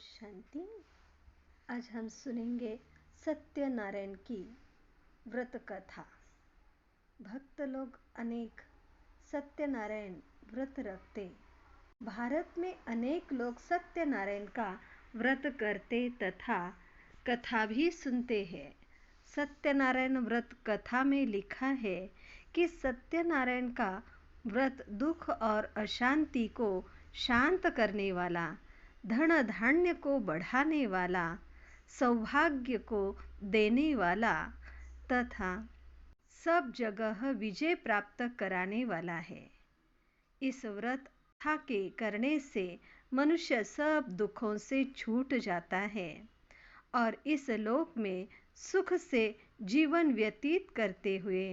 शांति। आज हम सुनेंगे सत्यनारायण की व्रत कथा। भक्त लोग अनेक सत्यनारायण व्रत रखते। भारत में अनेक लोग सत्यनारायण का व्रत करते तथा कथा भी सुनते हैं। सत्यनारायण व्रत कथा में लिखा है कि सत्यनारायण का व्रत दुख और अशांति को शांत करने वाला, धन धान्य को बढ़ाने वाला, सौभाग्य को देने वाला तथा सब जगह विजय प्राप्त कराने वाला है। इस व्रत कथा के करने से मनुष्य सब दुखों से छूट जाता है और इस लोक में सुख से जीवन व्यतीत करते हुए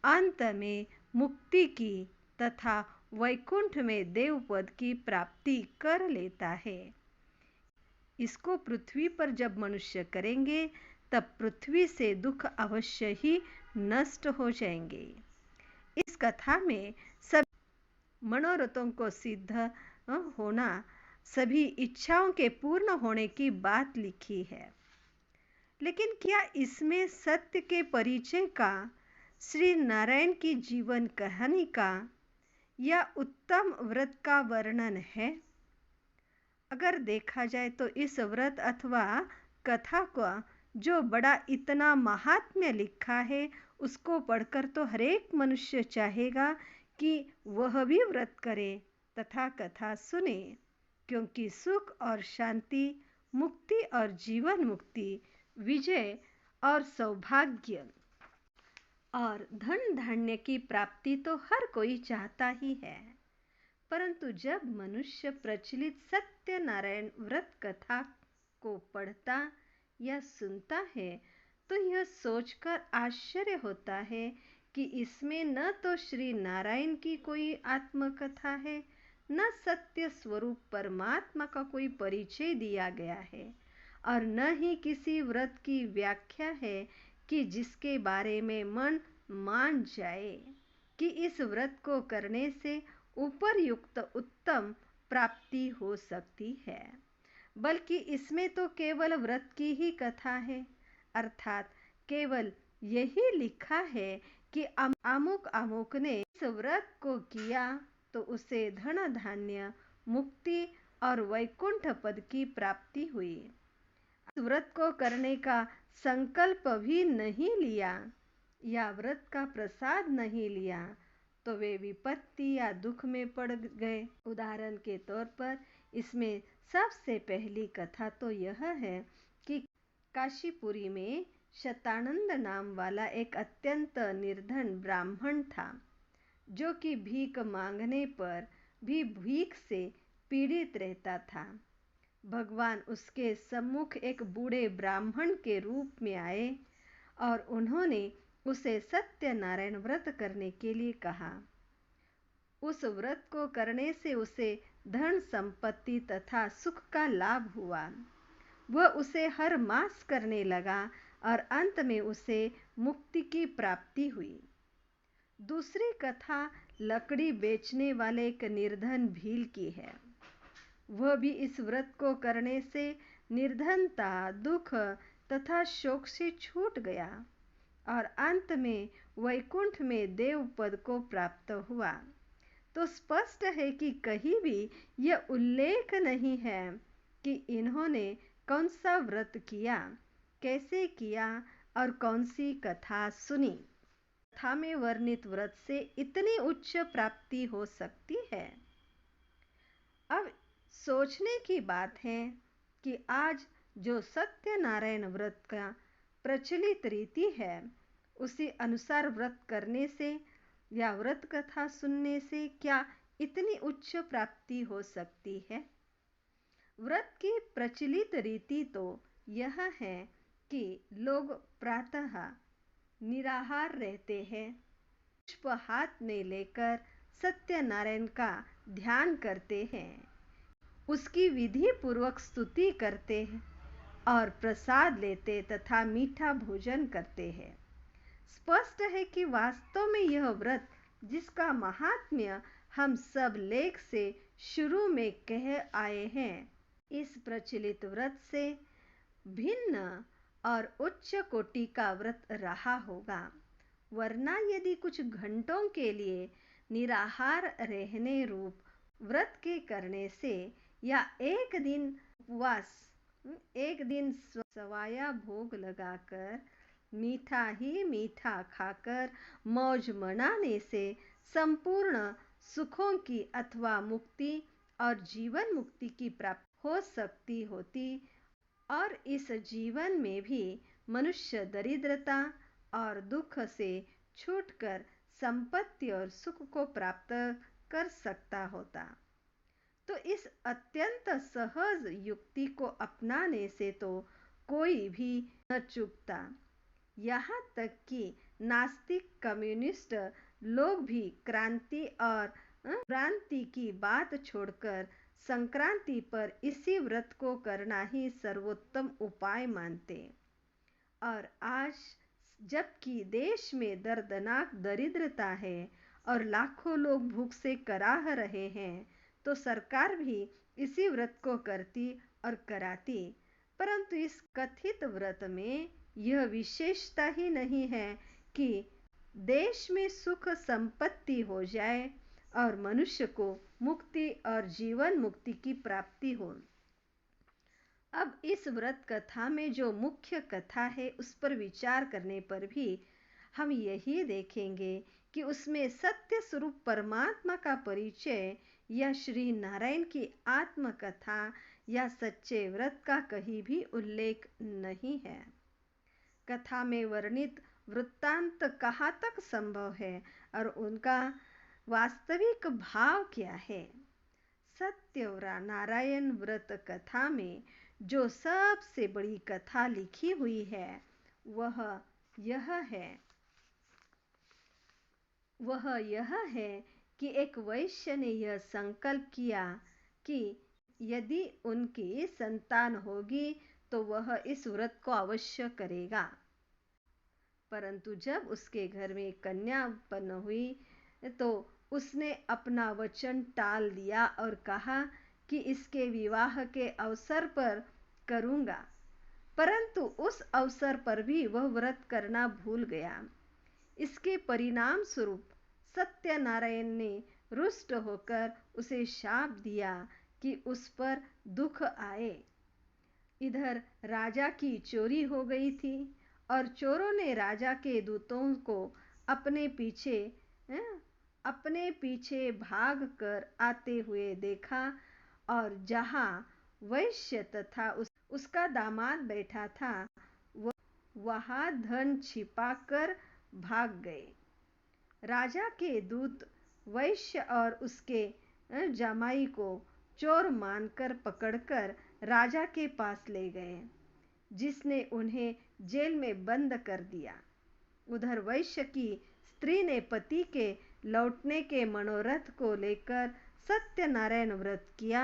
अंत में मुक्ति की तथा वैकुंठ में देवपद की प्राप्ति कर लेता है। इसको पृथ्वी पर जब मनुष्य करेंगे तब पृथ्वी से दुख अवश्य ही नष्ट हो जाएंगे। इस कथा में सभी मनोरथों को सिद्ध होना, सभी इच्छाओं के पूर्ण होने की बात लिखी है। लेकिन क्या इसमें सत्य के परिचय का, श्री नारायण की जीवन कहानी का या उत्तम व्रत का वर्णन है? अगर देखा जाए तो इस व्रत अथवा कथा का जो बड़ा इतना महात्म्य लिखा है, उसको पढ़कर तो हरेक मनुष्य चाहेगा कि वह भी व्रत करे तथा कथा सुने, क्योंकि सुख और शांति, मुक्ति और जीवन मुक्ति, विजय और सौभाग्य और धन धान्य की प्राप्ति तो हर कोई चाहता ही है। परंतु जब मनुष्य प्रचलित सत्यनारायण व्रत कथा को पढ़ता या सुनता है तो यह सोचकर आश्चर्य होता है कि इसमें न तो श्री नारायण की कोई आत्मकथा है, न सत्य स्वरूप परमात्मा का कोई परिचय दिया गया है और न ही किसी व्रत की व्याख्या है कि जिसके बारे में मन मान जाए कि इस व्रत को करने से उपरयुक्त उत्तम प्राप्ति हो सकती है। बल्कि इसमें तो केवल व्रत की ही कथा है, अर्थात केवल यही लिखा है कि अमुक अमुक ने इस व्रत को किया तो उसे धन धान्य, मुक्ति और वैकुंठ पद की प्राप्ति हुई। इस व्रत को करने का संकल्प भी नहीं लिया या व्रत का प्रसाद नहीं लिया तो वे विपत्ति या दुख में पड़ गए। उदाहरण के तौर पर इसमें सबसे पहली कथा तो यह है कि काशीपुरी में शतानंद नाम वाला एक अत्यंत निर्धन ब्राह्मण था, जो कि भीख मांगने पर भी भीख से पीड़ित रहता था। भगवान उसके सम्मुख एक बूढ़े ब्राह्मण के रूप में आए और उन्होंने उसे सत्यनारायण व्रत करने के लिए कहा। उस व्रत को करने से उसे धन संपत्ति तथा सुख का लाभ हुआ। वह उसे हर मास करने लगा और अंत में उसे मुक्ति की प्राप्ति हुई। दूसरी कथा लकड़ी बेचने वाले एक निर्धन भील की है। वह भी इस व्रत को करने से निर्धनता, दुख तथा शोक से छूट गया और अंत में वैकुंठ में देव पद को प्राप्त हुआ। तो स्पष्ट है कि कहीं भी यह उल्लेख नहीं है कि इन्होंने कौन सा व्रत किया, कैसे किया और कौन सी कथा सुनी। कथा में वर्णित व्रत से इतनी उच्च प्राप्ति हो सकती है। अब सोचने की बात है कि आज जो सत्यनारायण व्रत का प्रचलित रीति है, उसी अनुसार व्रत करने से या व्रत कथा सुनने से क्या इतनी उच्च प्राप्ति हो सकती है? व्रत की प्रचलित रीति तो यह है कि लोग प्रातः निराहार रहते हैं, पुष्प हाथ में लेकर सत्यनारायण का ध्यान करते हैं, उसकी विधि पूर्वक स्तुति करते हैं और प्रसाद लेते तथा मीठा भोजन करते हैं। स्पष्ट है कि वास्तव में यह व्रत, जिसका महात्म्य हम सब लेख से शुरू में कह आए हैं, इस प्रचलित व्रत से भिन्न और उच्च कोटि का व्रत रहा होगा, वरना यदि कुछ घंटों के लिए निराहार रहने रूप व्रत के करने से या एक दिन उपवास, एक दिन सवाया भोग लगाकर मीठा ही मीठा खाकर मौज मनाने से संपूर्ण सुखों की अथवा मुक्ति और जीवन मुक्ति की प्राप्ति हो सकती होती, और इस जीवन में भी मनुष्य दरिद्रता और दुख से छूटकर संपत्ति और सुख को प्राप्त कर सकता होता। तो इस अत्यंत सहज युक्ति को अपनाने से तो कोई भी न चूकता। यहाँ तक कि नास्तिक कम्युनिस्ट लोग भी क्रांति और क्रांति की बात छोड़कर संक्रांति पर इसी व्रत को करना ही सर्वोत्तम उपाय मानते। और आज जबकि देश में दर्दनाक दरिद्रता है और लाखों लोग भूख से कराह रहे हैं, तो सरकार भी इसी व्रत को करती और कराती। परंतु इस कथित व्रत में यह विशेषता ही नहीं है कि देश में सुख संपत्ति हो जाए और मनुष्य को मुक्ति और जीवन मुक्ति की प्राप्ति हो। अब इस व्रत कथा में जो मुख्य कथा है उस पर विचार करने पर भी हम यही देखेंगे कि उसमें सत्य स्वरूप परमात्मा का परिचय या श्री नारायण की आत्मकथा या सच्चे व्रत का कहीं भी उल्लेख नहीं है। कथा में वर्णित वृत्तांत कहाँ तक संभव है और उनका वास्तविक भाव क्या है? सत्य नारायण व्रत कथा में जो सबसे बड़ी कथा लिखी हुई है वह यह है कि एक वैश्य ने यह संकल्प किया कि यदि उनकी संतान होगी तो वह इस व्रत को अवश्य करेगा। परंतु जब उसके घर में कन्या उत्पन्न हुई तो उसने अपना वचन टाल दिया और कहा कि इसके विवाह के अवसर पर करूँगा, परंतु उस अवसर पर भी वह व्रत करना भूल गया। इसके परिणाम स्वरूप सत्यनारायण ने रुष्ट होकर उसे शाप दिया कि उस पर दुख आए। इधर राजा की चोरी हो गई थी और चोरों ने राजा के दूतों को अपने पीछे भाग कर आते हुए देखा, और जहाँ वैश्य तथा उसका दामाद बैठा था वहाँ धन छिपा कर भाग गए। राजा के दूत वैश्य और उसके जमाई को चोर मानकर पकड़कर राजा के पास ले गए, जिसने उन्हें जेल में बंद कर दिया। उधर वैश्य की स्त्री ने पति के लौटने के मनोरथ को लेकर सत्यनारायण व्रत किया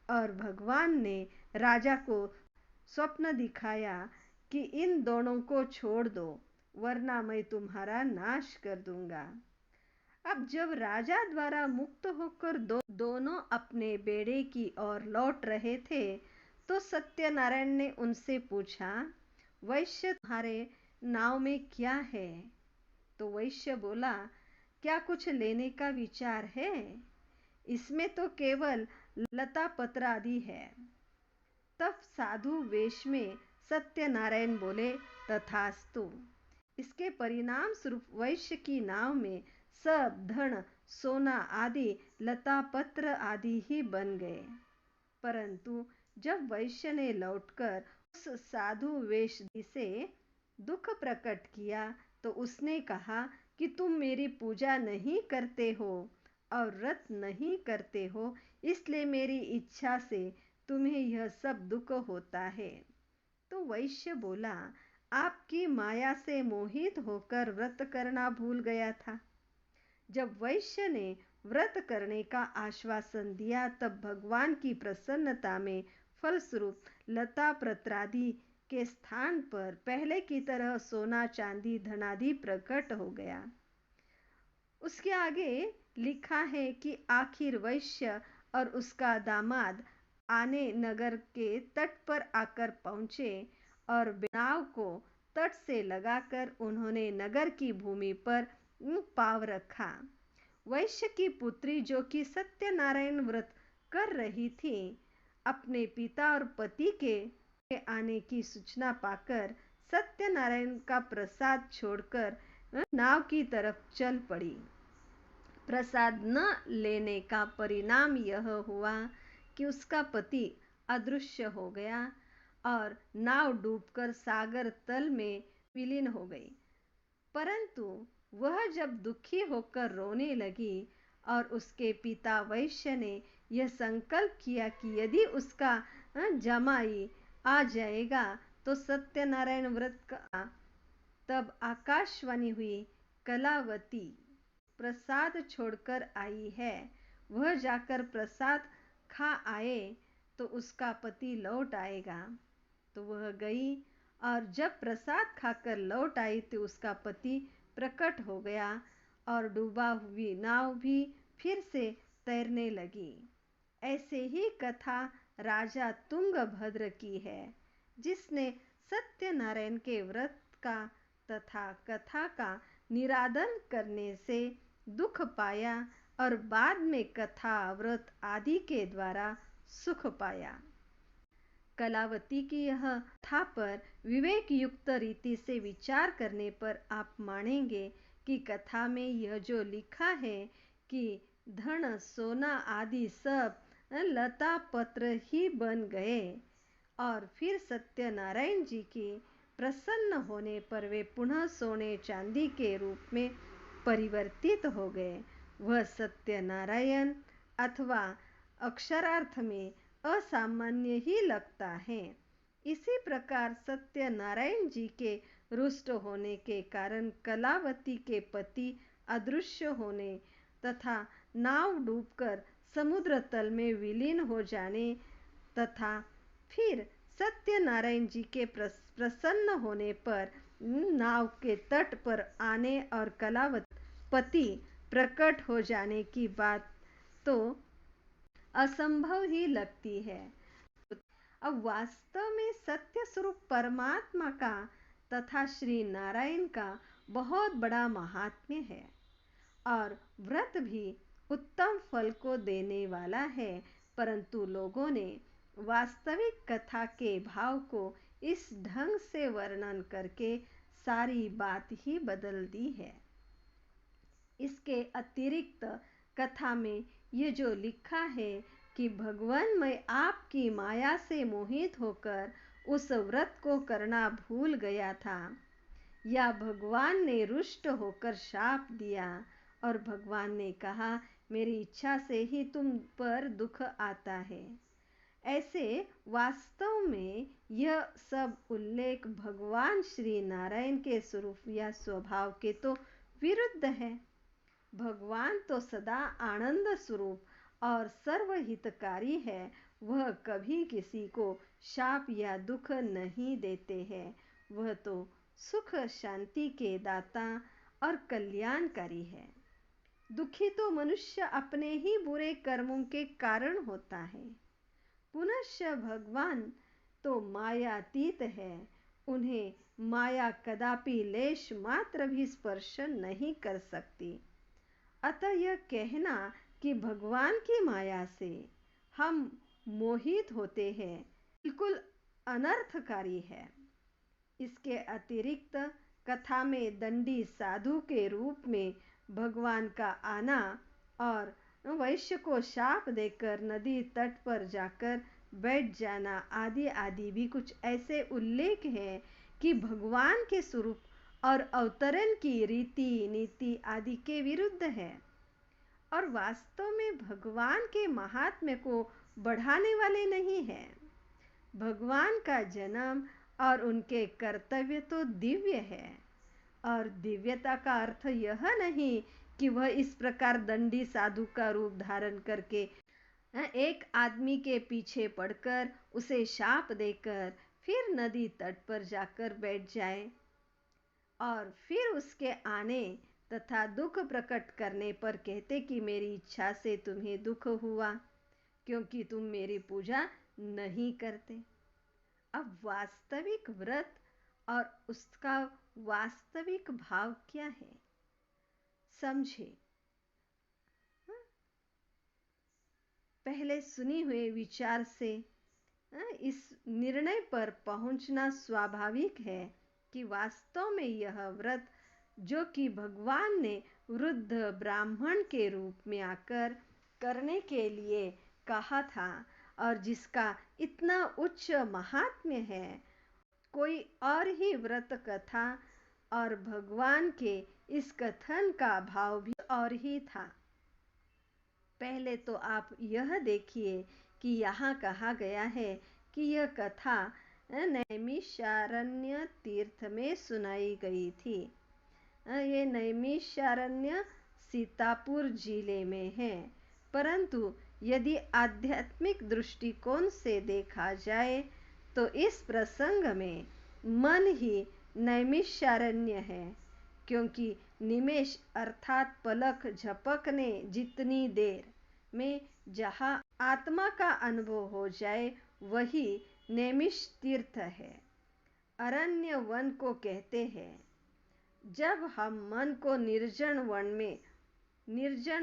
और भगवान ने राजा को स्वप्न दिखाया कि इन दोनों को छोड़ दो वरना मैं तुम्हारा नाश कर दूंगा। अब जब राजा द्वारा मुक्त होकर दोनों अपने बेड़े की ओर लौट रहे थे तो सत्यनारायण ने उनसे पूछा, वैश्य तुम्हारे नाव में क्या है? तो वैश्य बोला, क्या कुछ लेने का विचार है? इसमें तो केवल लता पत्र आदि है। तब साधु वेश में सत्यनारायण बोले, तथास्तु। इसके परिणाम स्वरूप वैश्य की नाव में सब धन सोना आदि लता पत्र आदि ही बन गए। परंतु जब वैश्य ने लौटकर उस साधु वेश से दुख प्रकट किया तो उसने कहा कि तुम मेरी पूजा नहीं करते हो और व्रत नहीं करते हो, इसलिए मेरी इच्छा से तुम्हें यह सब दुख होता है। तो वैश्य बोला, आपकी माया से मोहित होकर व्रत करना भूल गया था। जब वैश्य ने व्रत करने का आश्वासन दिया तब भगवान की प्रसन्नता में फलस्वरूप लता पत्रादि के स्थान पर पहले की तरह सोना चांदी धनादि प्रकट हो गया। उसके आगे लिखा है कि आखिर वैश्य और उसका दामाद आने नगर के तट पर आकर पहुंचे और नाव को तट से लगाकर उन्होंने नगर की भूमि पर पांव रखा। वैश्य की पुत्री, जो कि सत्यनारायण व्रत कर रही थी, अपने पिता और पति के आने की सूचना पाकर सत्यनारायण का प्रसाद छोड़कर नाव की तरफ चल पड़ी। प्रसाद न लेने का परिणाम यह हुआ कि उसका पति अदृश्य हो गया और नाव डूबकर सागर तल में विलीन हो गई। परंतु वह जब दुखी होकर रोने लगी और उसके पिता वैश्य ने यह संकल्प किया कि यदि उसका जमाई आ जाएगा तो सत्यनारायण व्रत का, तब आकाशवाणी हुई, कलावती प्रसाद छोड़कर आई है, वह जाकर प्रसाद खा आए तो उसका पति लौट आएगा। तो वह गई और जब प्रसाद खाकर लौट आई तो उसका पति प्रकट हो गया और डूबा हुई नाव भी फिर से तैरने लगी। ऐसे ही कथा राजा तुंगभद्र की है, जिसने सत्यनारायण के व्रत का तथा कथा का निरादन करने से दुख पाया और बाद में कथा, व्रत आदि के द्वारा सुख पाया। कलावती की यह कथा पर विवेक युक्त रीति से विचार करने पर आप मानेंगे कि कथा में यह जो लिखा है कि धन सोना आदि सब लता पत्र ही बन गए और फिर सत्यनारायण जी की प्रसन्न होने पर वे पुनः सोने चांदी के रूप में परिवर्तित हो गए, वह सत्यनारायण अथवा अक्षरार्थ में असामान्य ही लगता है। इसी प्रकार सत्यनारायण जी के रुष्ट होने के कारण कलावती के पति अदृश्य होने तथा नाव डूबकर समुद्र तल में विलीन हो जाने तथा फिर सत्यनारायण जी के प्रसन्न होने पर नाव के तट पर आने और कलावती पति प्रकट हो जाने की बात तो असंभव ही लगती है। अब वास्तव में सत्य स्वरूप परमात्मा का तथा श्री नारायण का बहुत बड़ा महात्म्य है और व्रत भी उत्तम फल को देने वाला है, परंतु लोगों ने वास्तविक कथा के भाव को इस ढंग से वर्णन करके सारी बात ही बदल दी है। इसके अतिरिक्त कथा में ये जो लिखा है कि भगवान, मैं आपकी माया से मोहित होकर उस व्रत को करना भूल गया था, या भगवान ने रुष्ट होकर शाप दिया और भगवान ने कहा मेरी इच्छा से ही तुम पर दुख आता है। ऐसे वास्तव में यह सब उल्लेख भगवान श्री नारायण के स्वरूप या स्वभाव के तो विरुद्ध है। भगवान तो सदा आनंद स्वरूप और सर्वहितकारी है, वह कभी किसी को शाप या दुख नहीं देते हैं, वह तो सुख शांति के दाता और कल्याणकारी है। दुखी तो मनुष्य अपने ही बुरे कर्मों के कारण होता है। पुनश्च भगवान तो मायातीत है, उन्हें माया कदापि लेश मात्र भी स्पर्श नहीं कर सकती। अतः यह कहना कि भगवान की माया से हम मोहित होते हैं बिल्कुल अनर्थकारी है। इसके अतिरिक्त कथा में दंडी साधु के रूप में भगवान का आना और वैश्य को शाप देकर नदी तट पर जाकर बैठ जाना आदि आदि भी कुछ ऐसे उल्लेख हैं कि भगवान के स्वरूप और अवतरण की रीति नीति आदि के विरुद्ध है और वास्तव में भगवान के महात्म्य को बढ़ाने वाले नहीं है। भगवान का जन्म और उनके कर्तव्य तो दिव्य है और दिव्यता का अर्थ यह नहीं कि वह इस प्रकार दंडी साधु का रूप धारण करके एक आदमी के पीछे पड़कर उसे शाप देकर फिर नदी तट पर जाकर बैठ जाए और फिर उसके आने तथा दुख प्रकट करने पर कहते कि मेरी इच्छा से तुम्हें दुख हुआ। क्योंकि तुम मेरी पूजा नहीं करते। अब वास्तविक व्रत और उसका वास्तविक भाव क्या है, समझे। पहले सुनी हुए विचार से इस निर्णय पर पहुंचना स्वाभाविक है कि वास्तव में यह व्रत, जो कि भगवान ने वृद्ध ब्राह्मण के रूप में आकर करने के लिए कहा था और जिसका इतना उच्च महात्म्य है, कोई और ही व्रत कथा और भगवान के इस कथन का भाव भी और ही था। पहले तो आप यह देखिए कि यहाँ कहा गया है कि यह कथा नैमिषारण्य तीर्थ में सुनाई गई थी। ये नैमिषारण्य सीतापुर जिले में है, परंतु यदि आध्यात्मिक दृष्टिकोण से देखा जाए तो इस प्रसंग में मन ही नैमिषारण्य है, क्योंकि निमेष अर्थात पलक झपकने जितनी देर में जहाँ आत्मा का अनुभव हो जाए वही नैमिष तीर्थ है। अरण्य वन को कहते हैं। जब हम मन को निर्जन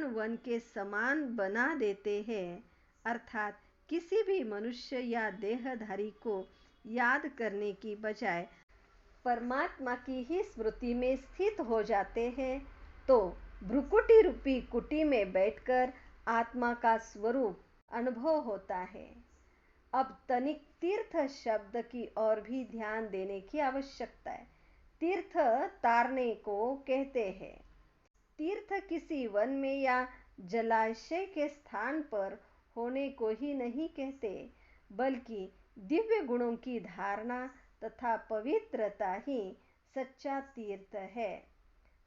वन के समान बना देते हैं, अर्थात किसी भी मनुष्य या देहधारी को याद करने की बजाय परमात्मा की ही स्मृति में स्थित हो जाते हैं, तो भ्रुकुटी रूपी कुटी में बैठकर आत्मा का स्वरूप अनुभव होता है। अब तनिक तीर्थ शब्द की ओर भी ध्यान देने की आवश्यकता है। तीर्थ तारने को कहते हैं। तीर्थ किसी वन में या जलाशय के स्थान पर होने को ही नहीं कहते, बल्कि दिव्य गुणों की धारणा तथा पवित्रता ही सच्चा तीर्थ है।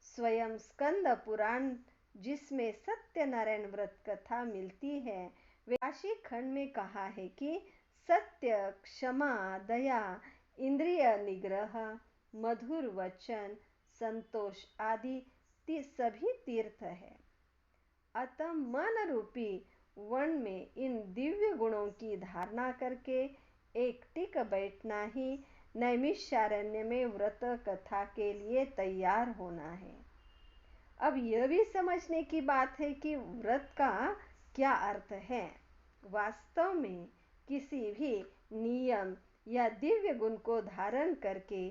स्वयं स्कंद पुराण, जिसमें सत्यनारायण व्रत कथा मिलती है, वे काशी खंड में कहा है कि सत्य, क्षमा, दया, इंद्रिय निग्रह, मधुर वचन, संतोष आदि सभी तीर्थ है। अतः मन रूपी वन में इन दिव्य गुणों की धारणा करके एक टिक बैठना ही नैमिषारण्य में व्रत कथा के लिए तैयार होना है। अब यह भी समझने की बात है कि व्रत का क्या अर्थ है। वास्तव में किसी भी नियम या दिव्य गुण को धारण करके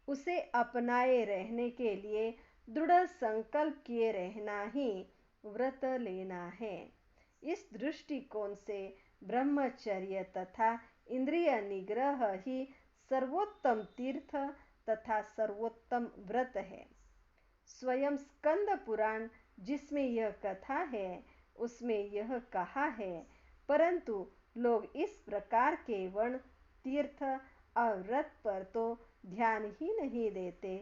उसे अपनाए रहने के लिए दृढ़ संकल्प किए रहना ही व्रत लेना है। इस दृष्टिकोण से ब्रह्मचर्य तथा इंद्रिय निग्रह ही सर्वोत्तम तीर्थ तथा सर्वोत्तम व्रत है। स्वयं स्कंद पुराण, जिसमें यह कथा है, उसमें यह कहा है, परंतु लोग इस प्रकार के वर्ण, तीर्थ और व्रत पर तो ध्यान ही नहीं देते,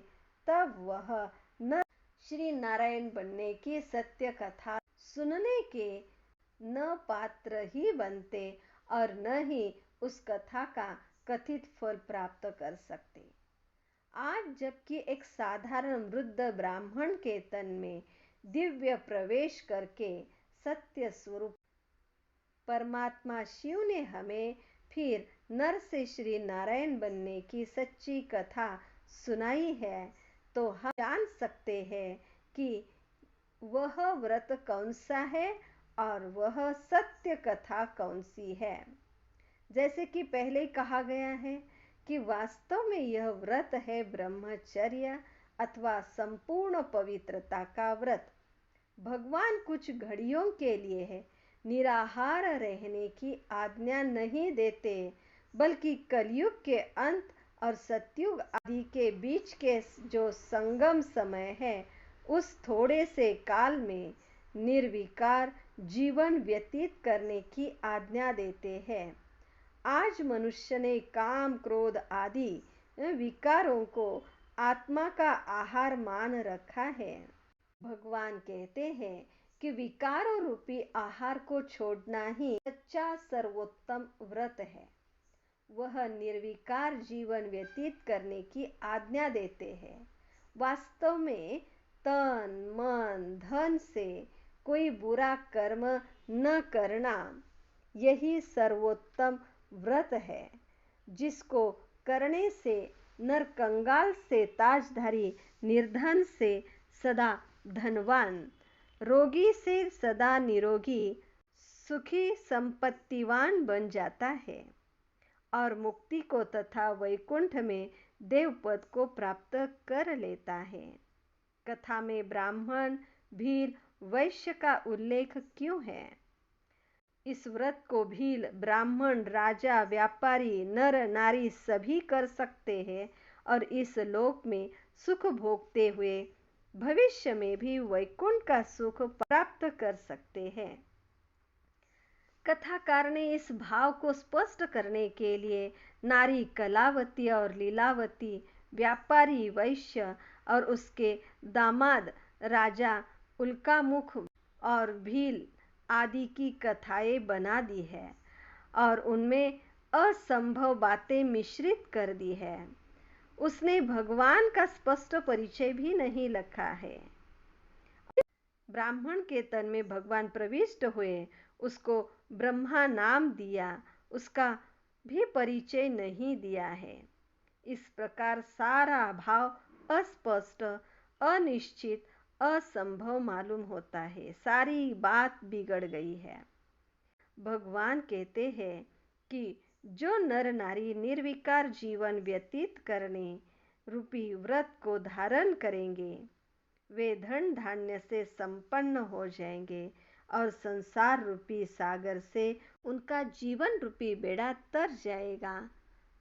तब वह न श्री नारायण बनने की सत्य कथा सुनने के न पात्र ही बनते और न ही उस कथा का कथित फल प्राप्त कर सकते। आज जबकि एक साधारण वृद्ध ब्राह्मण के तन में दिव्य प्रवेश करके सत्य स्वरूप परमात्मा शिव ने हमें फिर नर से श्री नारायण बनने की सच्ची कथा सुनाई है, तो हम जान सकते हैं कि वह व्रत कौन सा है और वह सत्य कथा कौन सी है। जैसे कि पहले कहा गया है कि वास्तव में यह व्रत है ब्रह्मचर्य अथवा संपूर्ण पवित्रता का व्रत। भगवान कुछ घड़ियों के लिए है निराहार रहने की आज्ञा नहीं देते, बल्कि कलयुग के अंत और सतयुग आदि के बीच के जो संगम समय है, उस थोड़े से काल में निर्विकार जीवन व्यतीत करने की आज्ञा देते हैं। आज मनुष्य ने काम, क्रोध आदि विकारों को आत्मा का आहार मान रखा है। भगवान कहते हैं कि विकारों रूपी आहार को छोड़ना ही सच्चा सर्वोत्तम व्रत है। वह निर्विकार जीवन व्यतीत करने की आज्ञा देते हैं। वास्तव में तन, मन, धन से कोई बुरा कर्म न करना, यही सर्वोत्तम व्रत है, जिसको करने से नर कंगाल से ताजधारी, निर्धन से सदा धनवान, रोगी से सदा निरोगी, सुखी संपत्तिवान बन जाता है और मुक्ति को तथा वैकुंठ में देवपद को प्राप्त कर लेता है। कथा में ब्राह्मण, भील, वैश्य का उल्लेख क्यों है? इस व्रत को भील, ब्राह्मण, राजा, व्यापारी, नर नारी सभी कर सकते हैं और इस लोक में सुख भोगते हुए भविष्य में भी वैकुंठ का सुख प्राप्त कर सकते हैं। कथाकार ने इस भाव को स्पष्ट करने के लिए नारी कलावती और लीलावती, व्यापारी वैश्य और उसके दामाद राजा उल्कामुख और भील आदि की कथाएं बना दी है और उनमें असंभव बातें मिश्रित कर दी है। उसने भगवान का स्पष्ट परिचय भी नहीं लिखा है। ब्राह्मण के तन में भगवान प्रविष्ट हुए, उसको ब्रह्मा नाम दिया, उसका भी परिचय नहीं दिया है। इस प्रकार सारा भाव अस्पष्ट, अनिश्चित, असंभव मालूम होता है। सारी बात बिगड़ गई है। भगवान कहते हैं कि जो नर नारी निर्विकार जीवन व्यतीत करने रूपी व्रत को धारण करेंगे, वे धन धान्य से संपन्न हो जाएंगे और संसार रूपी सागर से उनका जीवन रूपी बेड़ा तर जाएगा।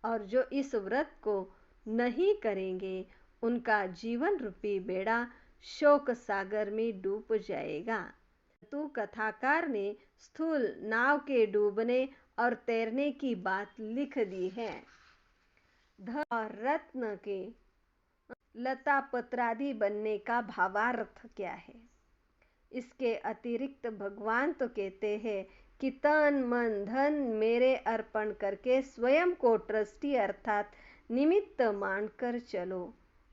और जो इस व्रत को नहीं करेंगे, उनका जीवन रूपी बेड़ा शोक सागर में डूब जाएगा। तो कथाकार ने स्थूल नाव के डूबने और तैरने की बात लिख दी है। धन और रत्न के लता पत्रादि बनने का भावार्थ क्या है? इसके अतिरिक्त भगवान तो कहते हैं कि तन मन धन मेरे अर्पण करके स्वयं को ट्रस्टी अर्थात निमित्त मानकर चलो,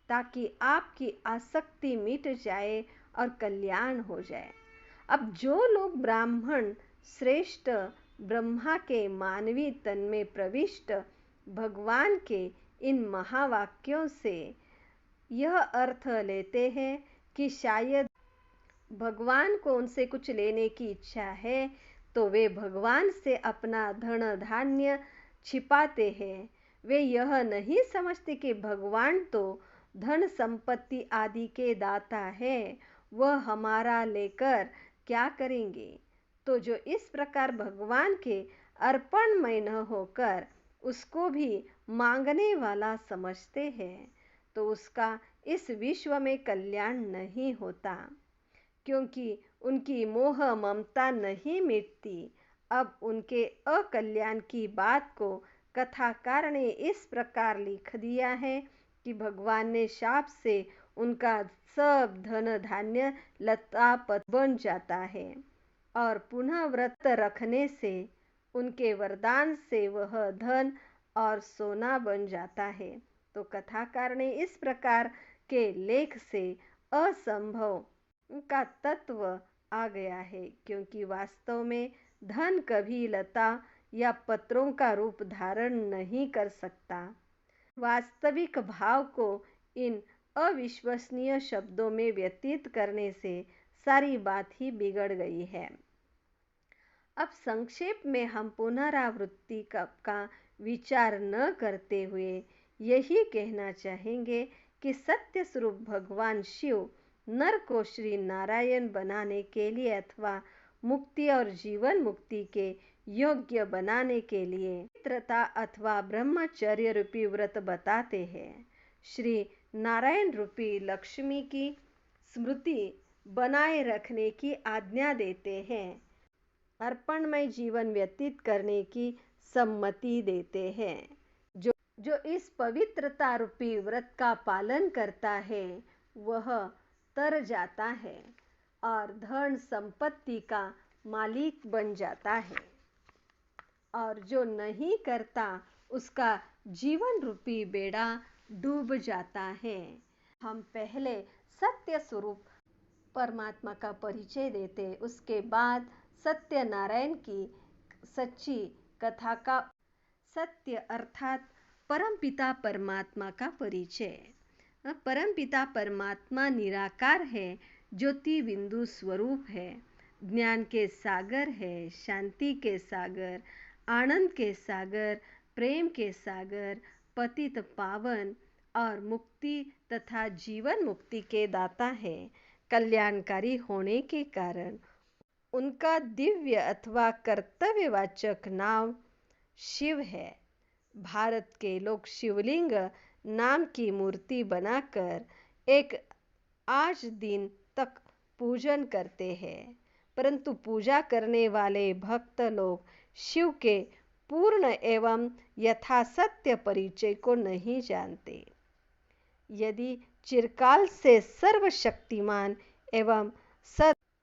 ताकि आपकी आसक्ति मिट जाए और कल्याण हो जाए। अब जो लोग ब्राह्मण श्रेष्ठ ब्रह्मा के मानवी तन में प्रविष्ट भगवान के इन महावाक्यों से यह अर्थ लेते हैं कि शायद भगवान को उनसे कुछ लेने की इच्छा है, तो वे भगवान से अपना धन धान्य छिपाते हैं। वे यह नहीं समझते कि भगवान तो धन संपत्ति आदि के दाता है, वह हमारा लेकर क्या करेंगे। तो जो इस प्रकार भगवान के अर्पणमय न होकर उसको भी मांगने वाला समझते हैं, तो उसका इस विश्व में कल्याण नहीं होता, क्योंकि उनकी मोह ममता नहीं मिटती। अब उनके अकल्याण की बात को कथाकार ने इस प्रकार लिख दिया है कि भगवान ने शाप से उनका सब धन धान्य लतापत बन जाता है और पुनः व्रत रखने से उनके वरदान से वह धन और सोना बन जाता है। तो कथाकार ने इस प्रकार के लेख से असंभव का तत्व आ गया है, क्योंकि वास्तव में धन कभी लता या पत्रों का रूप धारण नहीं कर सकता। वास्तविक भाव को इन अविश्वसनीय शब्दों में व्यतीत करने से सारी बात ही बिगड़ गई है। अब संक्षेप में हम पुनरावृत्ति का विचार न करते हुए यही कहना चाहेंगे कि सत्य स्वरूप भगवान शिव नर को श्री नारायण बनाने के लिए अथवा मुक्ति और जीवन मुक्ति के योग्य बनाने के लिए पवित्रता अथवा ब्रह्मचर्य रूपी व्रत बताते हैं। श्री नारायण रूपी लक्ष्मी की स्मृति बनाए रखने की आज्ञा देते हैं, अर्पणमय जीवन व्यतीत करने की सम्मति देते हैं। जो इस पवित्रता रूपी व्रत का पालन करता है वह तर जाता है और धन संपत्ति का मालिक बन जाता है, और जो नहीं करता उसका जीवन रूपी बेड़ा डूब जाता है। हम पहले सत्य स्वरूप परमात्मा का परिचय देते। उसके बाद सत्यनारायण की सच्ची कथा का सत्य अर्थात परमपिता परमात्मा का परिचय। परमपिता परमात्मा निराकार है, ज्योति बिंदु स्वरूप है, ज्ञान के सागर है, शांति के सागर, आनंद के सागर, प्रेम के सागर, पतित पावन और मुक्ति तथा जीवन मुक्ति के दाता है। कल्याणकारी होने के कारण उनका दिव्य अथवा कर्तव्यवाचक नाम शिव है। भारत के लोग शिवलिंग नाम की मूर्ति बनाकर एक आज दिन तक पूजन करते हैं, परंतु पूजा करने वाले भक्त लोग शिव के पूर्ण एवं यथासत्य परिचय को नहीं जानते। यदि चिरकाल से सर्वशक्तिमान एवं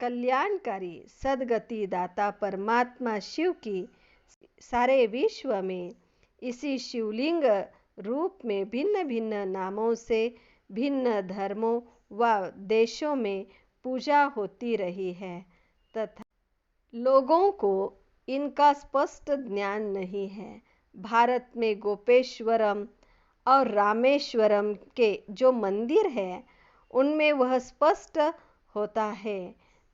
कल्याणकारी सदगति दाता परमात्मा शिव की सारे विश्व में इसी शिवलिंग रूप में भिन्न भिन्न नामों से भिन्न धर्मों व देशों में पूजा होती रही है तथा लोगों को इनका स्पष्ट ज्ञान नहीं है। भारत में गोपेश्वरम और रामेश्वरम के जो मंदिर है उनमें वह स्पष्ट होता है।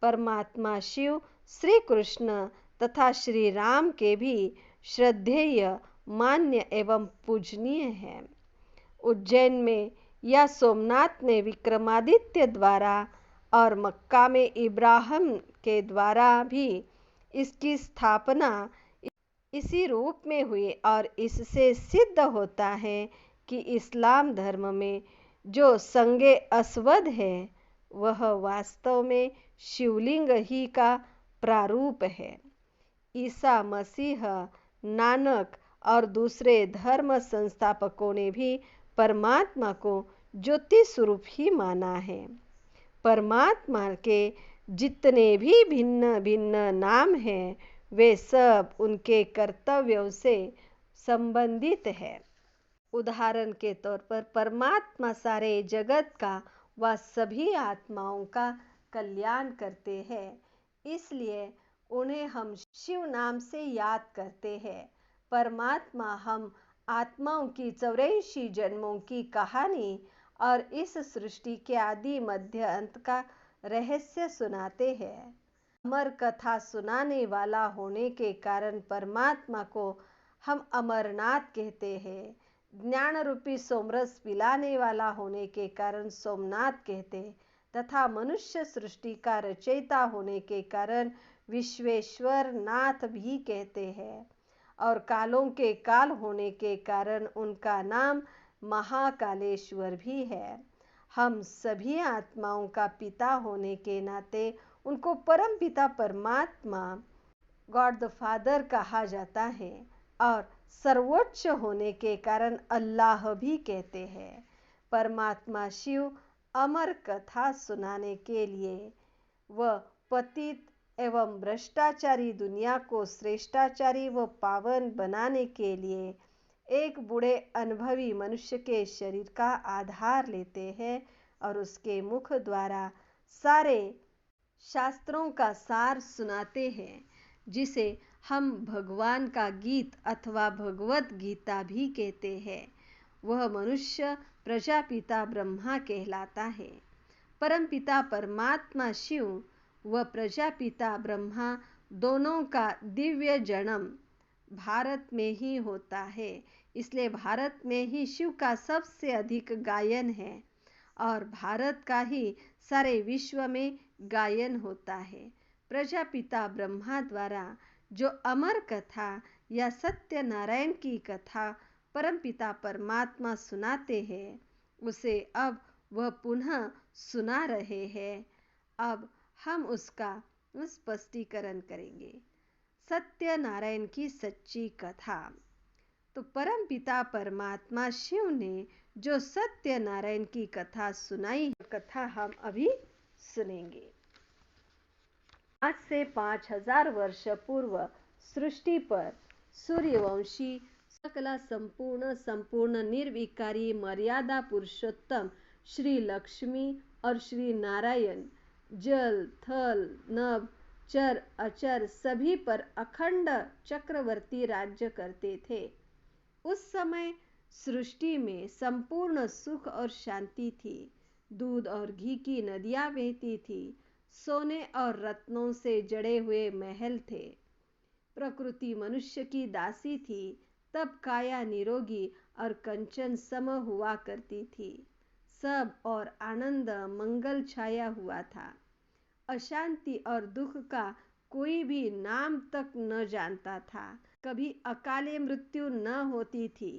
परमात्मा शिव श्री कृष्ण तथा श्री राम के भी श्रद्धेय, मान्य एवं पूजनीय है। उज्जैन में या सोमनाथ में विक्रमादित्य द्वारा और मक्का में इब्राहिम के द्वारा भी इसकी स्थापना इसी रूप में हुई और इससे सिद्ध होता है कि इस्लाम धर्म में जो संगे अस्वद है वह वास्तव में शिवलिंग ही का प्रारूप है। ईसा मसीह, नानक और दूसरे धर्म संस्थापकों ने भी परमात्मा को ज्योति स्वरूप ही माना है। परमात्मा के जितने भी भिन्न भिन्न नाम हैं वे सब उनके कर्तव्यों से संबंधित है। उदाहरण के तौर पर परमात्मा सारे जगत का व सभी आत्माओं का कल्याण करते हैं, इसलिए उन्हें हम शिव नाम से याद करते हैं। परमात्मा हम आत्माओं की 84 जन्मों की कहानी और इस सृष्टि के आदि मध्य अंत का रहस्य सुनाते हैं। अमर कथा सुनाने वाला होने के कारण परमात्मा को हम अमरनाथ कहते हैं। ज्ञान रूपी सोमरस पिलाने वाला होने के कारण सोमनाथ कहते तथा मनुष्य सृष्टि का रचयिता होने के कारण विश्वेश्वर नाथ भी कहते हैं और कालों के काल होने के कारण उनका नाम महाकालेश्वर भी है। हम सभी आत्माओं का पिता होने के नाते उनको परम पिता परमात्मा गॉड द फादर कहा जाता है और सर्वोच्च होने के कारण अल्लाह भी कहते हैं। परमात्मा शिव अमर कथा सुनाने के लिए व पतित एवं भ्रष्टाचारी दुनिया को श्रेष्ठाचारी व पावन बनाने के लिए एक बूढ़े अनुभवी मनुष्य के शरीर का आधार लेते हैं और उसके मुख द्वारा सारे शास्त्रों का सार सुनाते हैं, जिसे हम भगवान का गीत अथवा भगवत गीता भी कहते हैं। वह मनुष्य प्रजापिता ब्रह्मा कहलाता है। परमपिता परमात्मा शिव व प्रजापिता ब्रह्मा दोनों का दिव्य जन्म भारत में ही होता है, इसलिए भारत में ही शिव का सबसे अधिक गायन है और भारत का ही सारे विश्व में गायन होता है। प्रजापिता ब्रह्मा द्वारा जो अमर कथा या सत्यनारायण की कथा परमपिता परमात्मा सुनाते हैं उसे अब वह पुनः सुना रहे हैं। अब हम उसका स्पष्टीकरण करेंगे। सत्यनारायण की सच्ची कथा। तो परमपिता परमात्मा शिव ने जो सत्यनारायण की कथा सुनाई, कथा हम अभी सुनेंगे। आज से 5000 वर्ष पूर्व सृष्टि पर सूर्यवंशी सकला संपूर्ण निर्विकारी मर्यादा पुरुषोत्तम श्री लक्ष्मी और श्री नारायण जल, थल, नभ, चर, अचर सभी पर अखंड चक्रवर्ती राज्य करते थे। उस समय सृष्टि में संपूर्ण सुख और शांति थी। दूध और घी की नदियां बहती थी। सोने और रत्नों से जड़े हुए महल थे। प्रकृति मनुष्य की दासी थी। तब काया निरोगी और कंचन सम हुआ करती थी। सब और आनंद मंगल छाया हुआ था। अशांति और दुख का कोई भी नाम तक न जानता था। कभी अकाले मृत्यु न होती थी।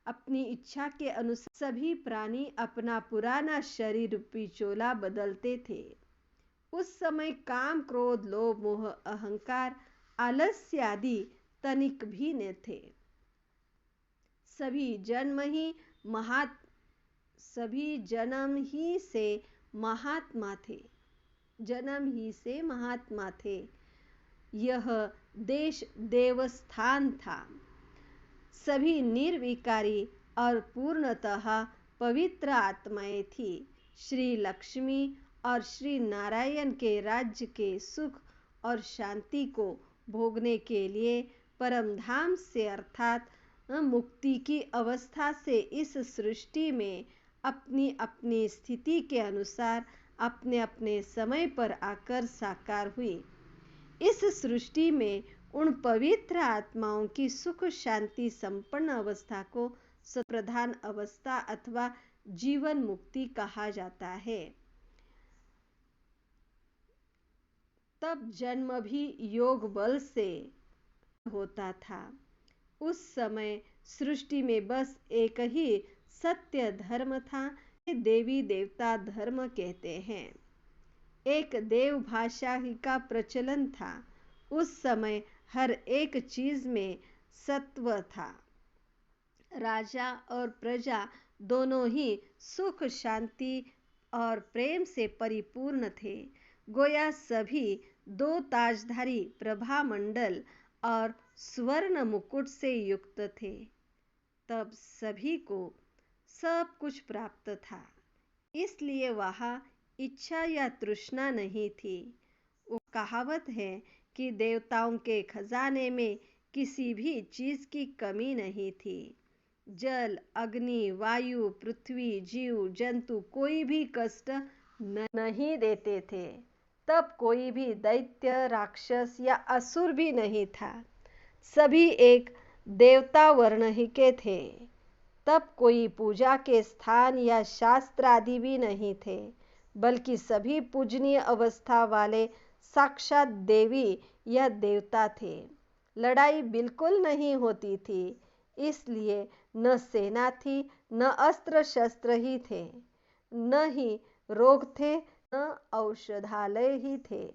अपनी इच्छा के अनुसार सभी प्राणी अपना पुराना शरीर रूपी चोला बदलते थे। उस समय काम, क्रोध, लोभ, मोह, अहंकार, आलस्य आदि तनिक भी न थे। सभी जन्म ही से महात्मा थे। यह देश देवस्थान था। सभी निर्विकारी और पूर्णतः पवित्र आत्माएं थी। श्री लक्ष्मी और श्री नारायण के राज्य के सुख और शांति को भोगने के लिए परम धाम से अर्थात मुक्ति की अवस्था से इस सृष्टि में अपनी अपनी स्थिति के अनुसार अपने अपने समय पर आकर साकार हुई। इस सृष्टि में उन पवित्र आत्माओं की सुख शांति संपन्न अवस्था को सप्रधान अवस्था अथवा जीवन मुक्ति कहा जाता है। तब जन्म भी योग बल से होता था। उस समय सृष्टि में बस एक ही सत्य धर्म था, देवी देवता धर्म कहते हैं। एक देव भाषा ही का प्रचलन था। उस समय हर एक चीज में सत्व था। राजा और प्रजा दोनों ही सुख शांति और प्रेम से परिपूर्ण थे। गोया सभी दो ताजधारी प्रभा मंडल और स्वर्ण मुकुट से युक्त थे। तब सभी को सब कुछ प्राप्त था, इसलिए वहां इच्छा या तृष्णा नहीं थी। वो कहावत है कि देवताओं के खजाने में किसी भी चीज की कमी नहीं थी। जल, अग्नि, वायु, पृथ्वी, जीव जंतु कोई भी कष्ट नहीं देते थे। तब कोई भी दैत्य, राक्षस या असुर भी नहीं था। सभी एक देवता वर्ण ही के थे। तब कोई पूजा के स्थान या शास्त्र आदि भी नहीं थे, बल्कि सभी पूजनीय अवस्था वाले साक्षात देवी या देवता थे। लड़ाई बिल्कुल नहीं होती थी, इसलिए न सेना थी, न अस्त्र शस्त्र ही थे, न ही रोग थे, न औषधालय ही थे।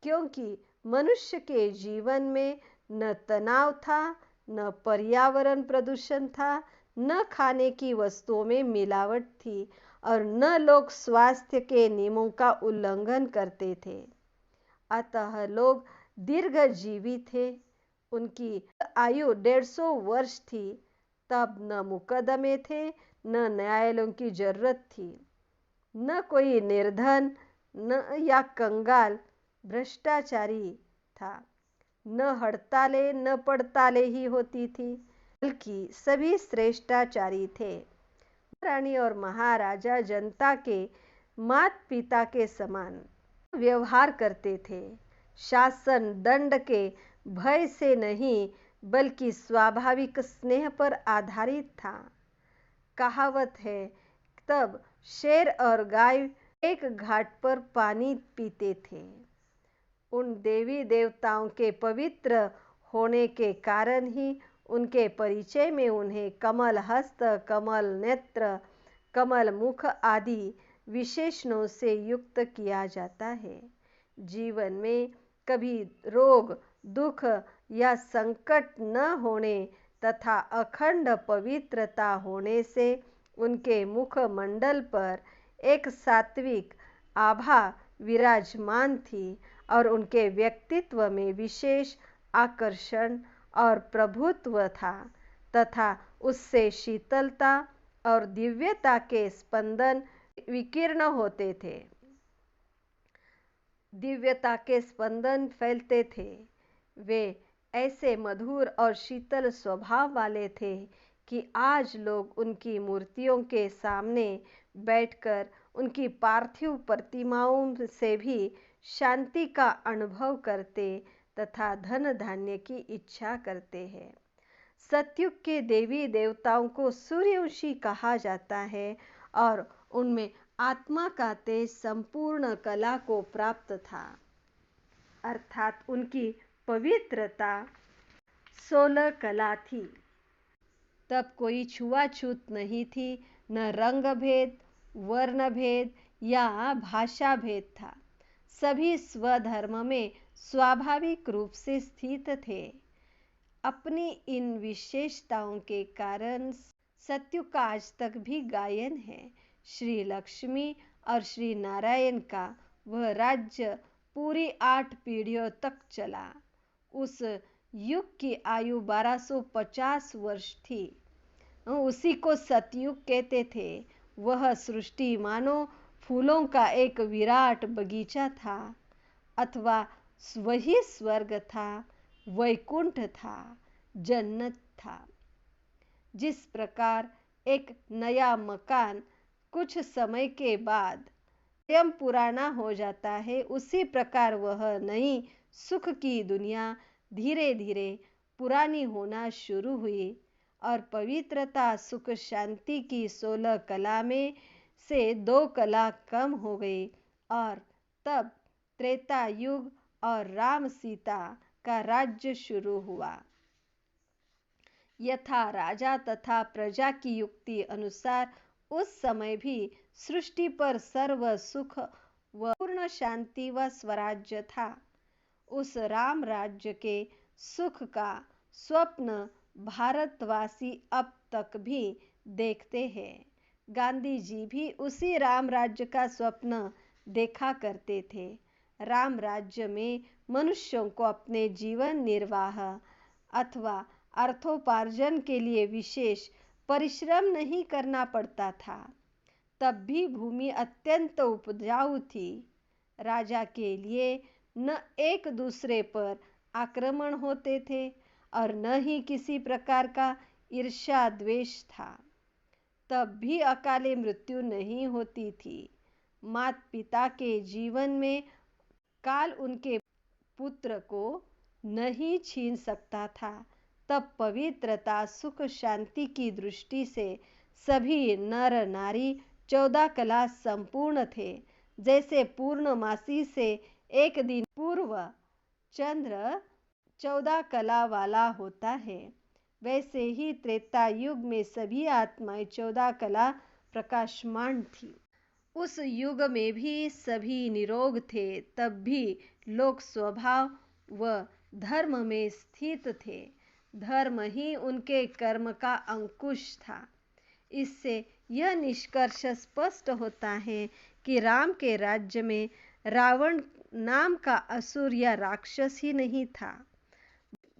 क्योंकि मनुष्य के जीवन में न तनाव था, न पर्यावरण प्रदूषण था, न खाने की वस्तुओं में मिलावट थी और न लोग स्वास्थ्य के नियमों का उल्लंघन करते थे। अतः लोग दीर्घजीवी थे। उनकी आयु 150 वर्ष थी। तब न मुकदमे थे, न न्यायालयों की जरूरत थी, न कोई निर्धन न या कंगाल भ्रष्टाचारी था, न हड़तालें न पड़तालें ही होती थी, बल्कि सभी श्रेष्ठाचारी थे। रानी और महाराजा जनता के माता पिता के समान व्यवहार करते थे। शासन दंड के भय से नहीं, बल्कि स्वाभाविक स्नेह पर आधारित था। कहावत है, तब शेर और गाय एक घाट पर पानी पीते थे। उन देवी देवताओं के पवित्र होने के कारण ही उनके परिचय में उन्हें कमल हस्त, कमल नेत्र, कमल मुख आदि विशेषणों से युक्त किया जाता है। जीवन में कभी रोग, दुख या संकट न होने तथा अखंड पवित्रता होने से उनके मुख मंडल पर एक सात्विक आभा विराजमान थी और उनके व्यक्तित्व में विशेष आकर्षण और प्रभुत्व था तथा उससे शीतलता और दिव्यता के स्पंदन विकीर्ण होते थे। दिव्यता के स्पंदन फैलते थे। वे ऐसे मधुर और शीतल स्वभाव वाले थे कि आज लोग उनकी मूर्तियों के सामने बैठकर उनकी पार्थिव प्रतिमाओं से भी शांति का अनुभव करते तथा धन धान्य की इच्छा करते हैं। सतयुग के देवी देवताओं को सूर्यवंशी कहा जाता है और उनमें आत्मा का तेज संपूर्ण कला को प्राप्त था, अर्थात उनकी पवित्रता 16 कला थी। तब कोई छुआछूत नहीं थी, न रंग भेद, वर्ण भेद या भाषा भेद था। सभी स्वधर्म में स्वाभाविक रूप से स्थित थे। अपनी इन विशेषताओं के कारण सतयुग का आज तक भी गायन है। श्री लक्ष्मी और श्री नारायण का वह राज्य पूरी 8 पीढ़ियों तक चला। उस युग की आयु 1250 वर्ष थी। उसी को सतयुग कहते थे। वह सृष्टि मानो फूलों का एक विराट बगीचा था, अथवा वही स्वर्ग था, वैकुंठ था, जन्नत था। जिस प्रकार एक नया मकान कुछ समय के बाद स्वयं पुराना हो जाता है, उसी प्रकार वह नई सुख की दुनिया धीरे धीरे पुरानी होना शुरू हुई और पवित्रता सुख शांति की 16 कला में से 2 कला कम हो गई और तब त्रेता युग और राम सीता का राज्य शुरू हुआ। यथा राजा तथा प्रजा की युक्ति अनुसार उस समय भी सृष्टि पर सर्व सुख व पूर्ण शांति व स्वराज्य था। उस राम राज्य के सुख का स्वप्न भारतवासी अब तक भी देखते हैं। गांधी जी भी उसी राम राज्य का स्वप्न देखा करते थे। राम राज्य में मनुष्यों को अपने जीवन निर्वाह अथवा अर्थोपार्जन के लिए विशेष परिश्रम नहीं करना पड़ता था। तब भी भूमि अत्यंत उपजाऊ थी। राजा के लिए न एक दूसरे पर आक्रमण होते थे और न ही किसी प्रकार का ईर्ष्या द्वेष था। तब भी अकाले मृत्यु नहीं होती थी। माता पिता के जीवन में काल उनके पुत्र को नहीं छीन सकता था। तब पवित्रता सुख शांति की दृष्टि से सभी नर नारी 14 कला संपूर्ण थे। जैसे पूर्णमासी से एक दिन पूर्व चंद्र 14 कला वाला होता है, वैसे ही त्रेता युग में सभी आत्माएं 14 कला प्रकाशमान थी। उस युग में भी सभी निरोग थे। तब भी लोग स्वभाव व धर्म में स्थित थे। धर्म ही उनके कर्म का अंकुश था। इससे यह निष्कर्ष स्पष्ट होता है कि राम के राज्य में रावण नाम का असुर या राक्षस ही नहीं था।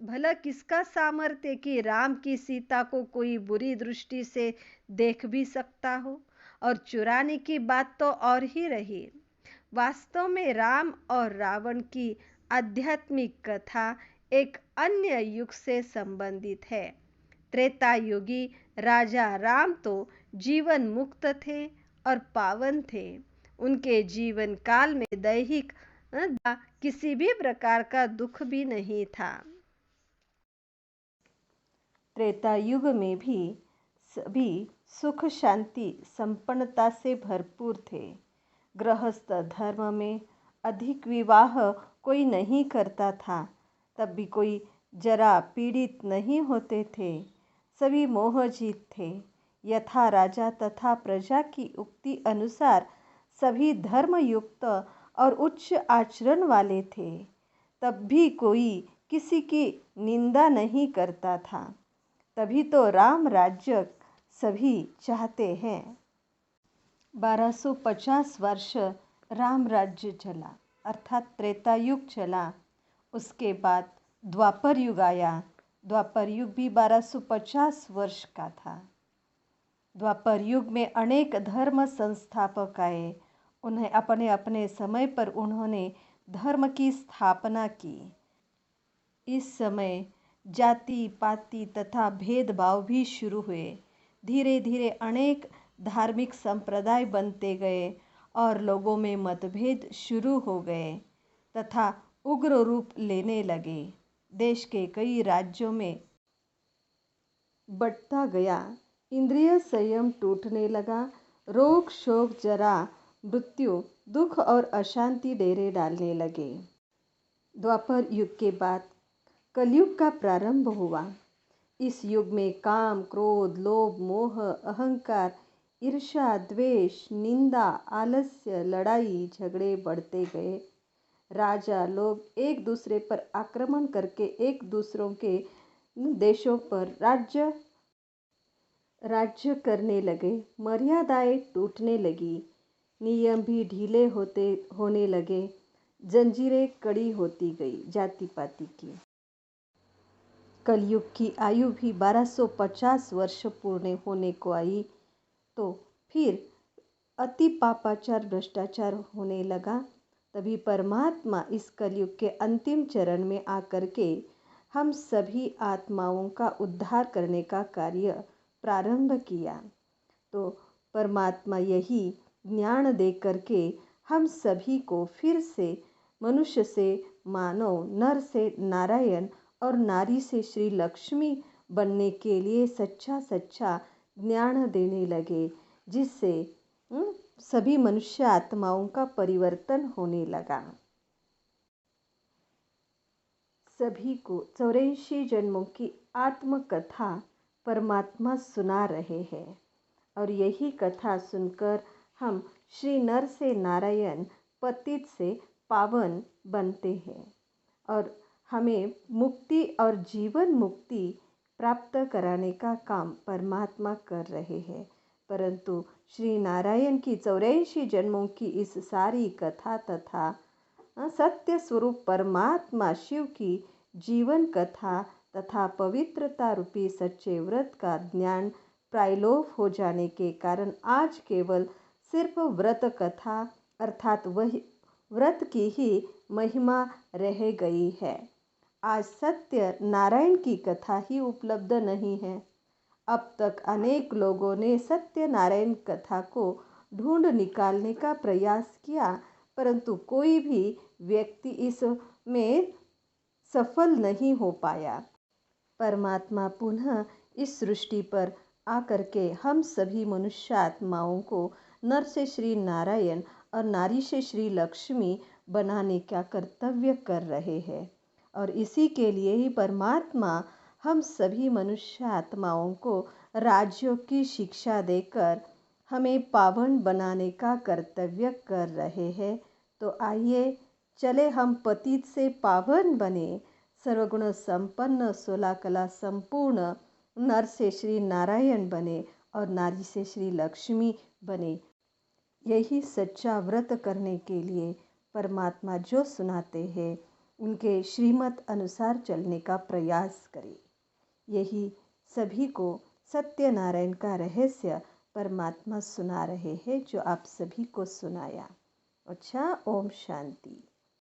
भला किसका सामर्थ्य कि राम की सीता को कोई बुरी दृष्टि से देख भी सकता हो, और चुराने की बात तो और ही रही। वास्तव में राम और रावण की आध्यात्मिक कथा एक अन्य युग से संबंधित है। त्रेता युगी राजा राम तो जीवन मुक्त थे और पावन थे। उनके जीवन काल में दैहिक किसी भी प्रकार का दुख भी नहीं था। त्रेता युग में भी सभी सुख शांति संपन्नता से भरपूर थे। गृहस्थ धर्म में अधिक विवाह कोई नहीं करता था। तब भी कोई जरा पीड़ित नहीं होते थे। सभी मोहजीत थे। यथा राजा तथा प्रजा की उक्ति अनुसार सभी धर्मयुक्त और उच्च आचरण वाले थे। तब भी कोई किसी की निंदा नहीं करता था। तभी तो राम राज्य सभी चाहते हैं। 1250 वर्ष राम राज्य चला, अर्थात त्रेता युग चला। उसके बाद द्वापर युग आया। द्वापर युग भी 1250 वर्ष का था। द्वापर युग में अनेक धर्म संस्थापक आए। उन्हें अपने अपने समय पर उन्होंने धर्म की स्थापना की। इस समय जाति पाति तथा भेदभाव भी शुरू हुए। धीरे धीरे अनेक धार्मिक संप्रदाय बनते गए और लोगों में मतभेद शुरू हो गए तथा उग्र रूप लेने लगे। देश के कई राज्यों में बढ़ता गया। इंद्रिय संयम टूटने लगा। रोग शोक जरा मृत्यु दुख और अशांति डेरे डालने लगे। द्वापर युग के बाद कलयुग का प्रारंभ हुआ। इस युग में काम क्रोध लोभ मोह अहंकार ईर्ष्या द्वेष निंदा आलस्य लड़ाई झगड़े बढ़ते गए। राजा लोग एक दूसरे पर आक्रमण करके एक दूसरों के देशों पर राज्य करने लगे। मर्यादाएं टूटने लगी। नियम भी ढीले होने लगे। जंजीरें कड़ी होती गई जाति पाति की। कलयुग की आयु भी 1250 वर्ष पूर्ण होने को आई तो फिर अति पापाचार भ्रष्टाचार होने लगा। तभी परमात्मा इस कलयुग के अंतिम चरण में आकर के हम सभी आत्माओं का उद्धार करने का कार्य प्रारंभ किया। तो परमात्मा यही ज्ञान दे करके हम सभी को फिर से मनुष्य से मानव नर से नारायण और नारी से श्री लक्ष्मी बनने के लिए सच्चा सच्चा ज्ञान देने लगे, जिससे सभी मनुष्य आत्माओं का परिवर्तन होने लगा। सभी को 84 जन्मों की आत्मकथा परमात्मा सुना रहे हैं और यही कथा सुनकर हम श्री नर से नारायण पतित से पावन बनते हैं और हमें मुक्ति और जीवन मुक्ति प्राप्त कराने का काम परमात्मा कर रहे हैं। परंतु श्री नारायण की 84 जन्मों की इस सारी कथा तथा सत्य स्वरूप परमात्मा शिव की जीवन कथा तथा पवित्रता रूपी सच्चे व्रत का ज्ञान प्रायलोप हो जाने के कारण आज केवल सिर्फ व्रत कथा अर्थात वही व्रत की ही महिमा रह गई है। आज सत्य नारायण की कथा ही उपलब्ध नहीं है। अब तक अनेक लोगों ने सत्य नारायण कथा को ढूंढ निकालने का प्रयास किया, परंतु कोई भी व्यक्ति इसमें सफल नहीं हो पाया। परमात्मा पुनः इस सृष्टि पर आकर के हम सभी मनुष्य आत्माओं को नर से श्री नारायण और नारी से श्री लक्ष्मी बनाने का कर्तव्य कर रहे हैं और इसी के लिए ही परमात्मा हम सभी मनुष्य आत्माओं को राज्यों की शिक्षा देकर हमें पावन बनाने का कर्तव्य कर रहे हैं। तो आइए चले हम पतित से पावन बने, सर्वगुण संपन्न 16 कला संपूर्ण नर से श्री नारायण बने और नारी से श्री लक्ष्मी बने। यही सच्चा व्रत करने के लिए परमात्मा जो सुनाते हैं उनके श्रीमत अनुसार चलने का प्रयास करें। यही सभी को सत्यनारायण का रहस्य परमात्मा सुना रहे हैं जो आप सभी को सुनाया। अच्छा, ओम शांति।